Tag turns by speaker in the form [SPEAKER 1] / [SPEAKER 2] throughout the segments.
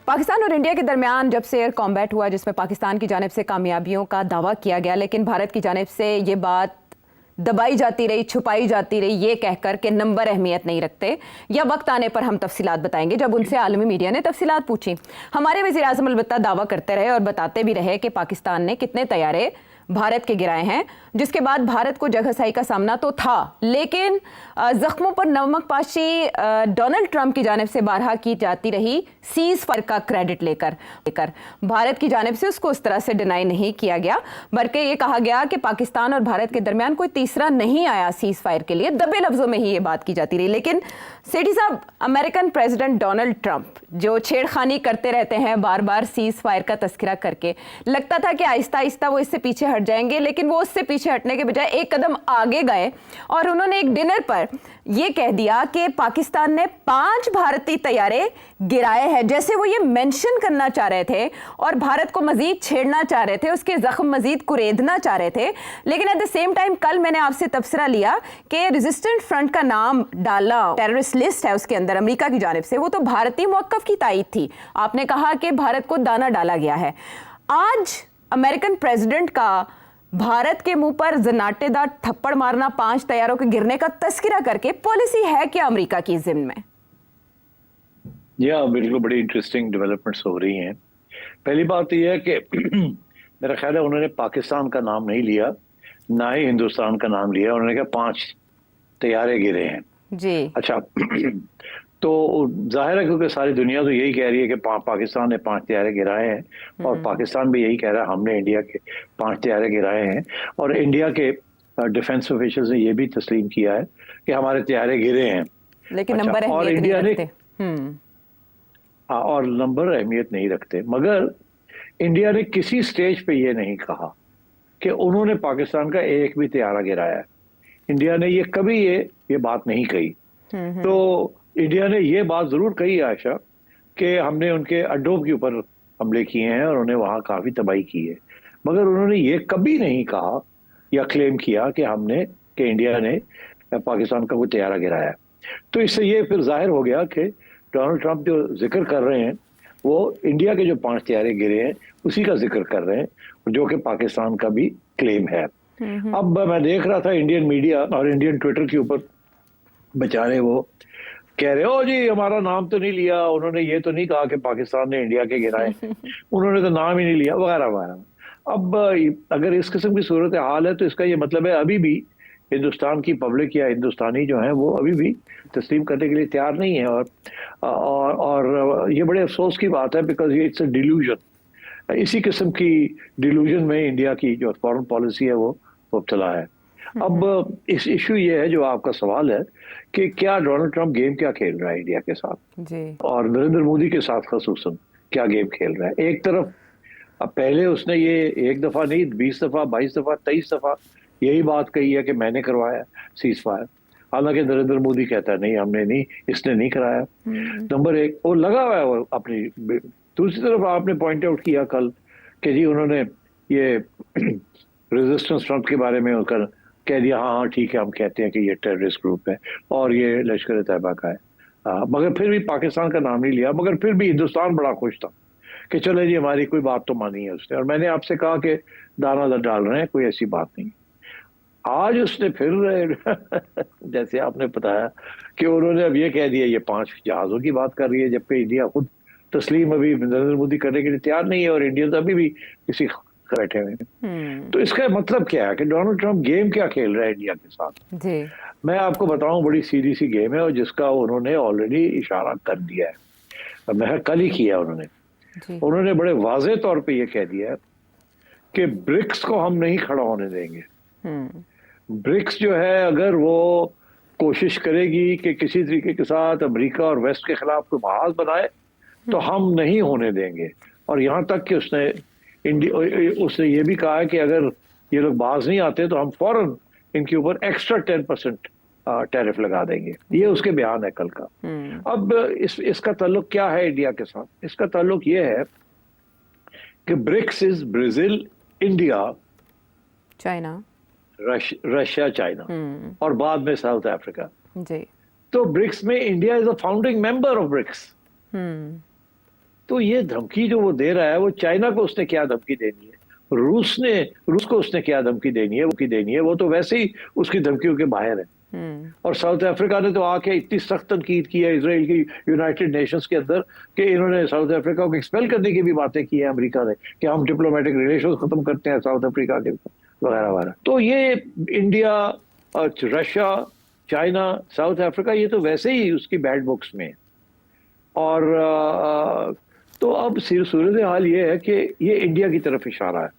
[SPEAKER 1] पाकिस्तान और इंडिया के दरमियान जब से एयर कॉम्बैट हुआ जिसमें पाकिस्तान की जानिब से कामयाबियों का दावा किया गया, लेकिन भारत की जानिब से ये बात दबाई जाती रही, छुपाई जाती रही, ये कहकर कि नंबर अहमियत नहीं रखते या वक्त आने पर हम तफसीलात बताएंगे। जब उनसे आलमी मीडिया ने तफसीलात पूछी, हमारे वज़ीर आज़म अलबत्ता दावा करते रहे और बताते भी रहे कि पाकिस्तान ने कितने तैयारे भारत के गिराए हैं, जिसके बाद भारत को जगहसाई का सामना तो था, लेकिन जख्मों पर नमक पाशी डोनाल्ड ट्रंप की जानिब से बारहा की जाती रही सीज फायर का क्रेडिट लेकर भारत की जानिब से उसको उस तरह से डिनाई नहीं किया गया, बल्कि ये कहा गया कि पाकिस्तान और भारत के दरमियान कोई तीसरा नहीं आया सीज फायर के लिए। दबे लफ्जों में ही ये बात की जाती रही। लेकिन सेठी साहब, अमेरिकन प्रेसिडेंट डोनाल्ड ट्रंप जो छेड़खानी करते रहते हैं बार बार सीज फायर का तस्करा करके, लगता था कि आहिस्ता आहिस्ता वो इससे पीछे हट जाएंगे, लेकिन वो उससे पीछे हटने के बजाय एक कदम आगे गए और उन्होंने एक डिनर पर यह कह दिया कि पाकिस्तान ने 5 भारतीय तैयारे गिराए हैं, जैसे वो ये मेंशन करना चाह रहे थे और भारत को मजीद छेड़ना चाह रहे थे, उसके जख्म मजीद कुरेदना चाह रहे थे। लेकिन एट द सेम टाइम कल मैंने आपसे तबसरा लिया कि रेजिस्टेंट फ्रंट का नाम डाला, टेररिस्ट लिस्ट है उसके अंदर अमेरिका की जानिब से, वो तो भारतीय मौक़िफ़ की तायीद थी। आपने कहा कि भारत को दाना डाला गया है। आज अमेरिकन प्रेसिडेंट का भारत के मुंह पर जनाटेदार थप्पड़ मारना, 5 तैयारों के गिरने का तस्करा करके पॉलिसी है क्या अमेरिका की ज़िम्न में?
[SPEAKER 2] बिल्कुल बड़ी इंटरेस्टिंग डेवलपमेंट्स हो रही हैं। पहली बात यह है कि मेरा ख्याल है उन्होंने पाकिस्तान का नाम नहीं लिया, ना ही हिंदुस्तान का नाम लिया। उन्होंने कहा 5 तैयारे गिरे हैं जी। अच्छा तो जाहिर है क्योंकि सारी दुनिया तो यही कह रही है कि पाकिस्तान ने 5 तैयारे गिराए हैं और पाकिस्तान भी यही कह रहा है हमने इंडिया के 5 तैयारे गिराए हैं, और इंडिया के डिफेंस ऑफिशियल्स ने यह भी तस्लीम किया है कि हमारे तैयारे गिरे हैं,
[SPEAKER 1] लेकिन नंबर
[SPEAKER 2] और इंडिया ने
[SPEAKER 1] और
[SPEAKER 2] नंबर अहमियत नहीं रखते। मगर इंडिया ने किसी स्टेज पे ये नहीं कहा कि उन्होंने पाकिस्तान का एक भी तैयारा गिराया है। इंडिया ने ये कभी ये बात नहीं कही। तो इंडिया ने ये बात जरूर कही आयशा कि हमने उनके अड्डों के ऊपर हमले किए हैं और उन्हें वहां काफी तबाही की है, मगर उन्होंने ये कभी नहीं कहा या क्लेम किया कि इंडिया ने पाकिस्तान का कोई तैयारा गिराया। तो इससे ये फिर जाहिर हो गया कि डोनाल्ड ट्रंप जो जिक्र कर रहे हैं वो इंडिया के जो 5 तैयारे गिरे हैं उसी का जिक्र कर रहे हैं, जो कि पाकिस्तान का भी क्लेम है। अब मैं देख रहा था इंडियन मीडिया और इंडियन ट्विटर के ऊपर बेचारे वो कह रहे हो जी हमारा नाम तो नहीं लिया, उन्होंने ये तो नहीं कहा कि पाकिस्तान ने इंडिया के गिराए, उन्होंने तो नाम ही नहीं लिया, वगैरह वगैरह। अब अगर इस किस्म की सूरत हाल है तो इसका ये मतलब है अभी भी हिंदुस्तान की पब्लिक या हिंदुस्तानी जो है वो अभी भी तस्लीम करने के लिए तैयार नहीं है। और ये बड़े अफसोस की बात है, बिकॉज ये इट्स अ डिल्यूजन। इसी किस्म की डिल्यूजन में इंडिया की जो फॉरेन पॉलिसी है वो मुब्तला है। अब इस इशू ये है जो आपका सवाल है कि क्या डोनाल्ड ट्रंप गेम क्या खेल रहा है इंडिया के साथ जी, और नरेंद्र मोदी के साथ खासूसन क्या गेम खेल रहा है। एक तरफ अब पहले उसने ये 1 दफा नहीं 20 दफा 22 दफा 23 दफा यही बात कही है कि मैंने करवाया सीज फायर, हालांकि नरेंद्र मोदी कहता है नहीं हमने नहीं, इसने नहीं कराया। नंबर 1 वो लगा हुआ है वो अपनी। दूसरी तरफ आपने पॉइंट आउट किया कल कि जी उन्होंने ये रेजिस्टेंस फ्रंट के बारे में उनका कह दिया, हाँ ठीक है हम कहते हैं कि ये टेररिस्ट ग्रुप है और ये लश्कर तैयबा का है, मगर फिर भी पाकिस्तान का नाम नहीं लिया। मगर फिर भी हिंदुस्तान बड़ा खुश था कि चले जी हमारी कोई बात तो मानी है उसने, और मैंने आपसे कहा कि दाना डाल रहे हैं, कोई ऐसी बात नहीं। आज उसने फिर जैसे आपने बताया कि उन्होंने अब ये कह दिया ये 5 जहाजों की बात कर रही है, जबकि इंडिया खुद तस्लीम अभी नरेंद्र मोदी करने के लिए तैयार नहीं है और इंडिया तो अभी भी किसी बैठे हुए हैं। तो इसका मतलब क्या है कि डोनाल्ड ट्रंप गेम क्या खेल रहा है इंडिया के साथ जी। मैं आपको बताऊं बड़ी सीधी सी गेम है और जिसका उन्होंने ऑलरेडी इशारा कर दिया है, मैं कल ही किया उन्होंने बड़े वाजे तौर पे ये कह दिया है कि ब्रिक्स को हम नहीं खड़ा होने देंगे। ब्रिक्स जो है अगर वो कोशिश करेगी कि किसी तरीके के साथ अमेरिका और वेस्ट के खिलाफ कोई महाज बनाए तो हम नहीं होने देंगे। और यहाँ तक कि उसने ये भी कहा है कि अगर ये लोग बाज नहीं आते तो हम फौरन इनके ऊपर एक्स्ट्रा 10% टैरिफ लगा देंगे। ये उसके बयान है कल का। अब इसका ताल्लुक क्या है इंडिया के साथ? इसका ताल्लुक ये है कि BRICS is Brazil, India,
[SPEAKER 1] China,
[SPEAKER 2] Russia, China और बाद में साउथ अफ्रीका
[SPEAKER 1] जी।
[SPEAKER 2] तो ब्रिक्स में India is a founding member of BRICS. तो ये धमकी जो वो दे रहा है, वो चाइना को उसने क्या धमकी देनी है, रूस को उसने क्या धमकी देनी है, वो तो वैसे ही उसकी धमकियों के बाहर है। और साउथ अफ्रीका ने तो आके इतनी सख्त तनकीद की है इसराइल की यूनाइटेड नेशंस के अंदर कि इन्होंने साउथ अफ्रीका को एक्सपेल करने की भी बातें की है अमेरिका ने, कि हम डिप्लोमेटिक रिलेशन खत्म करते हैं साउथ अफ्रीका के, वगैरह वगैरह। तो ये India, Russia, China, south Africa, ये तो वैसे ही उसकी बैड बुक्स में है। और तो अब सूरत हाल ये है कि ये इंडिया की तरफ इशारा है।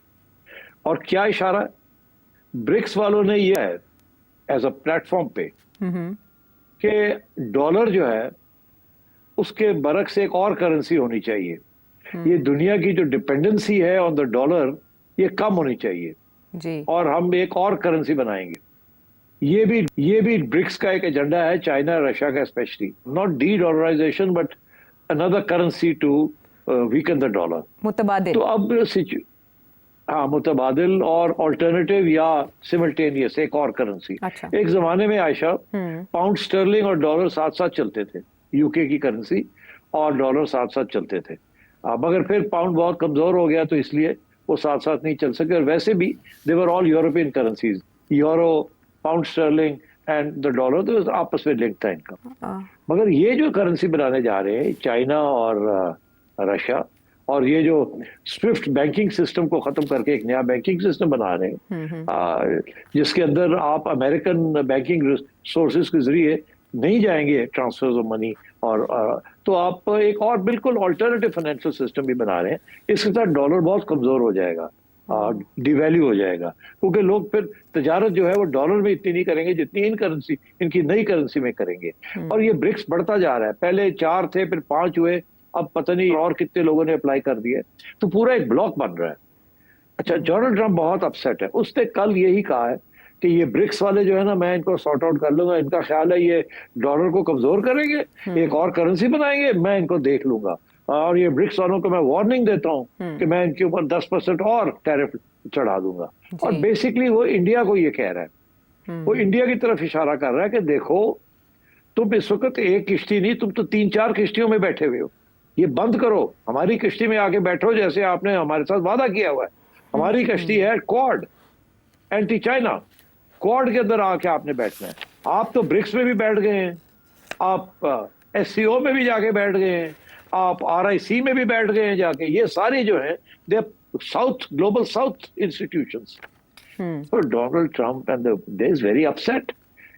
[SPEAKER 2] और क्या इशारा है? ब्रिक्स वालों ने ये है एज अ प्लेटफॉर्म पे कि डॉलर जो है उसके बरक से एक और करेंसी होनी चाहिए। ये दुनिया की जो डिपेंडेंसी है ऑन द डॉलर, ये कम होनी चाहिए
[SPEAKER 1] जी।
[SPEAKER 2] और हम एक और करेंसी बनाएंगे। ये भी ब्रिक्स का एक एजेंडा है, चाइना रशिया का specially. Not de dollarisation but another currency to weaken the dollar.
[SPEAKER 1] मुतबादिल।
[SPEAKER 2] तो अब हाँ, मुतबादिल और ऑल्टरनेटिव या सिमल्टेनियस एक और करेंसी।
[SPEAKER 1] अच्छा।
[SPEAKER 2] एक जमाने में आयशा पाउंड स्टर्लिंग और डॉलर साथ साथ चलते थे, यूके की करेंसी और डॉलर साथ साथ चलते थे। मगर फिर पाउंड बहुत कमजोर हो गया तो इसलिए वो साथ साथ नहीं चल सके। और वैसे भी they were all European currencies, euro, pound sterling and the dollar, तो आपस में लिंक था इनका। मगर ये जो करेंसी बनाने जा रहे हैं चाइना और रशिया, और ये जो स्विफ्ट बैंकिंग सिस्टम को खत्म करके एक नया बैंकिंग सिस्टम बना रहे हैं, जिसके अंदर आप अमेरिकन बैंकिंग सोर्सेज के जरिए नहीं जाएंगे ट्रांसफर्स ऑफ मनी, और तो आप एक और बिल्कुल ऑल्टरनेटिव फाइनेंशियल सिस्टम भी बना रहे हैं। इसके साथ डॉलर बहुत कमजोर हो जाएगा, डिवैल्यू हो जाएगा, क्योंकि लोग फिर तजारत जो है वो डॉलर में इतनी नहीं करेंगे जितनी इनकी नई करेंसी में करेंगे। और ये ब्रिक्स बढ़ता जा रहा है, पहले 4 थे, फिर 5 हुए, अब पता नहीं और कितने लोगों ने अप्लाई कर दिए, तो पूरा एक ब्लॉक बन रहा है। अच्छा, डोनाल्ड ट्रंप बहुत अपसेट है। उसने कल यही कहा है कि ये ब्रिक्स वाले जो है ना, मैं इनको सॉर्ट आउट कर लूंगा, इनका ख्याल है ये डॉलर को कमजोर करेंगे, एक और करेंसी बनाएंगे, मैं इनको देख लूंगा। और ये ब्रिक्स वालों को मैं वार्निंग देता हूँ कि मैं इनके ऊपर 10% और टैरिफ चढ़ा दूंगा। और बेसिकली वो इंडिया को ये कह रहा है, वो इंडिया की तरफ इशारा कर रहा है कि देखो, तुम इस वक्त एक किश्ती नहीं, तुम तो 3-4 किश्तियों में बैठे हुए हो, ये बंद करो, हमारी किश्ती में आके बैठो, जैसे आपने हमारे साथ वादा किया हुआ है। हमारी किश्ती है क्वाड, एंटी चाइना क्वाड के अंदर आके आपने बैठना है। आप तो ब्रिक्स में भी बैठ गए हैं, आप SCO में भी जाके बैठ गए हैं, आप RIC में भी बैठ गए हैं जाके। ये सारी जो है दे साउथ, ग्लोबल साउथ इंस्टीट्यूशंस। तो Donald Trump and they is very upset.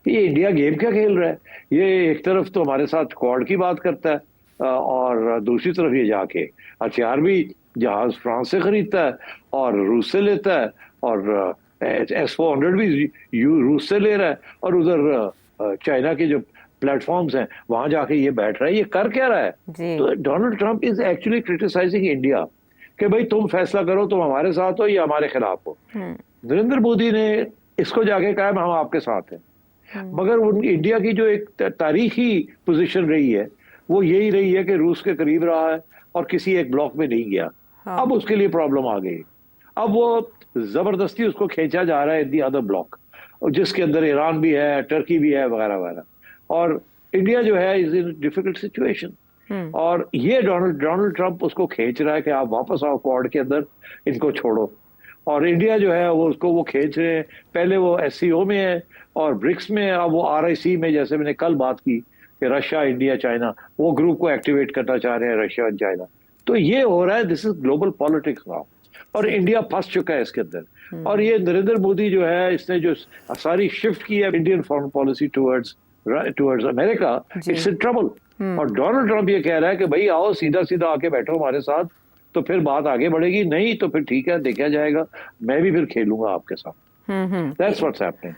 [SPEAKER 2] ये इंडिया गेम क्या खेल रहा है? ये एक तरफ तो हमारे साथ क्वाड की बात करता है और दूसरी तरफ ये जाके हथियार भी जहाज फ्रांस से खरीदता है और रूस से लेता है, और S-400 भी रूस से ले रहा है, और उधर चाइना के जो प्लेटफॉर्म्स हैं वहां जाके ये बैठ रहा है। ये कर क्या रहा है? तो Donald Trump is actually criticising India कि भाई तुम फैसला करो, तुम हमारे साथ हो या हमारे खिलाफ हो। नरेंद्र मोदी ने इसको जाके कहा हम आपके साथ हैं। मगर इंडिया की जो एक तारीखी पोजीशन रही है वो यही रही है कि रूस के करीब रहा है और किसी एक ब्लॉक में नहीं गया। अब उसके लिए प्रॉब्लम आ गई, अब वो जबरदस्ती उसको खींचा जा रहा है दी अदर ब्लॉक, जिसके अंदर ईरान भी है, टर्की भी है, वगैरह वगैरह। और इंडिया जो है इज इन डिफिकल्ट सिचुएशन। और ये डोनाल्ड ट्रंप उसको खींच रहा है कि आप वापस आओ क्वाड के अंदर, इनको छोड़ो। और इंडिया जो है वो उसको वो खींच रहे हैं। पहले वो SCO में है और ब्रिक्स में है, अब वो RIC में, जैसे मैंने कल बात की कि रशिया, इंडिया, चाइना, वो ग्रुप को एक्टिवेट करना चाह रहे हैं, रशिया और चाइना। तो ये हो रहा है, this is global politics now, और इंडिया फंस चुका है इसके अंदर। और ये नरेंद्र मोदी जो है, इसने जो सारी शिफ्ट की है Indian foreign policy towards America, it's in trouble. और डोनाल्ड ट्रंप ये कह रहा है कि भाई आओ, सीधा सीधा आके बैठो हमारे साथ, तो फिर बात आगे बढ़ेगी, नहीं तो फिर ठीक है, देखा जाएगा, मैं भी फिर खेलूंगा आपके साथ। That's what's happening.